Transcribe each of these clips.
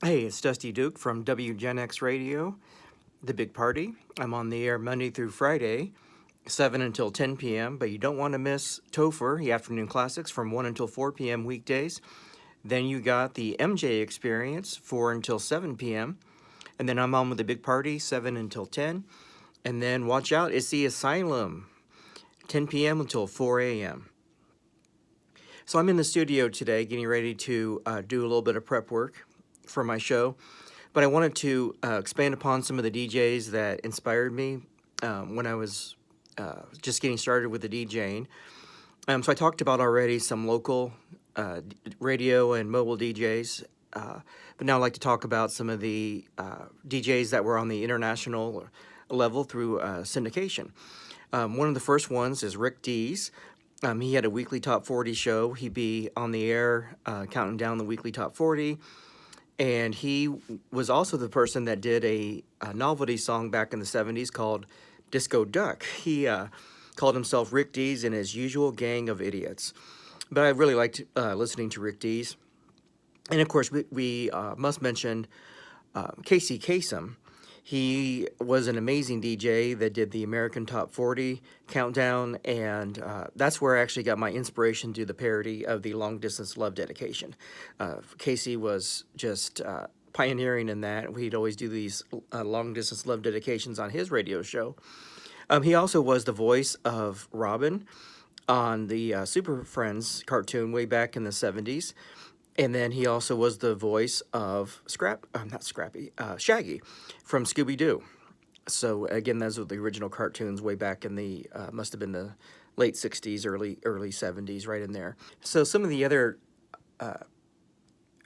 Hey, it's Dusty Duke from WGen-X Radio, The Big Party. I'm on the air Monday through Friday, 7 until 10 p.m., but you don't want to miss Topher, the afternoon classics, from 1 until 4 p.m. weekdays. Then you got the MJ Experience, 4 until 7 p.m., and then I'm on with The Big Party, 7 until 10. And then watch out, it's The Asylum, 10 p.m. until 4 a.m. So I'm in the studio today getting ready to do a little bit of prep work for my show. But I wanted to expand upon some of the DJs that inspired me when I was just getting started with the DJing. So I talked about already some local radio and mobile DJs, but now I'd like to talk about some of the DJs that were on the international level through syndication. One of the first ones is Rick Dees. He had a weekly top 40 show. He'd be on the air counting down the weekly top 40. And he was also the person that did a novelty song back in the 70s called Disco Duck. He called himself Rick Dees and his usual gang of idiots. But I really liked listening to Rick Dees. And of course, we must mention Casey Kasem. He was an amazing DJ that did the American Top 40 countdown, and that's where I actually got my inspiration to do the parody of the Long Distance Love Dedication. Casey was just pioneering in that. He'd always do these Long Distance Love Dedications on his radio show. He also was the voice of Robin on the Super Friends cartoon way back in the 70s. And then he also was the voice of Shaggy from Scooby-Doo. So again, those were the original cartoons way back in the, must have been the late 60s, early 70s, right in there. So some of the other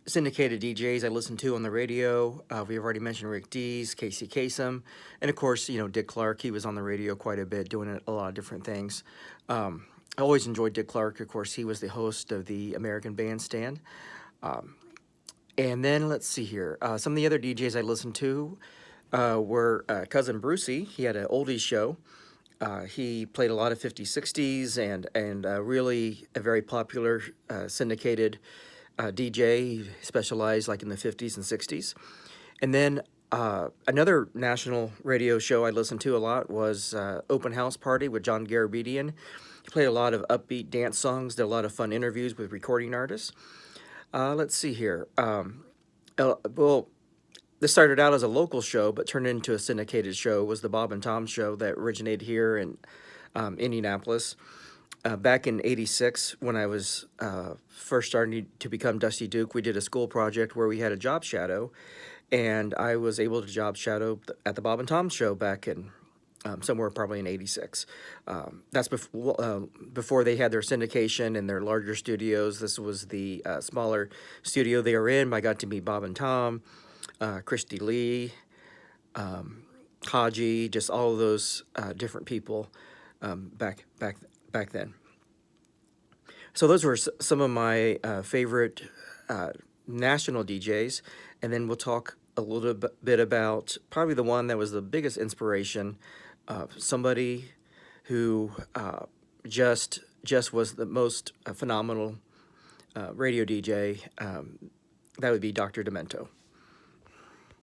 syndicated DJs I listened to on the radio, we've already mentioned Rick Dees, Casey Kasem, and of course, Dick Clark. He was on the radio quite a bit, doing a lot of different things. I always enjoyed Dick Clark. Of course, he was the host of the American Bandstand. And then let's see here. Some of the other DJs I listened to were Cousin Brucey. He had an oldies show. He played a lot of 50s, 60s, and really a very popular syndicated DJ. He specialized like in the 50s and 60s. And then another national radio show I listened to a lot was Open House Party with John Garabedian. He played a lot of upbeat dance songs, did a lot of fun interviews with recording artists. Let's see here. Well, this started out as a local show, but turned into a syndicated show. It was the Bob and Tom show that originated here in Indianapolis. Back in '86, when I was first starting to become Dusty Duke, we did a school project where we had a job shadow, and I was able to job shadow at the Bob and Tom show back in somewhere probably in '86. That's before they had their syndication and their larger studios. This was the smaller studio they were in. I got to meet Bob and Tom, Christy Lee, Haji, just all of those different people back then. So those were some of my favorite national DJs, and then we'll talk a little bit about probably the one that was the biggest inspiration. Somebody who just was the most phenomenal radio DJ. That would be Dr. Demento.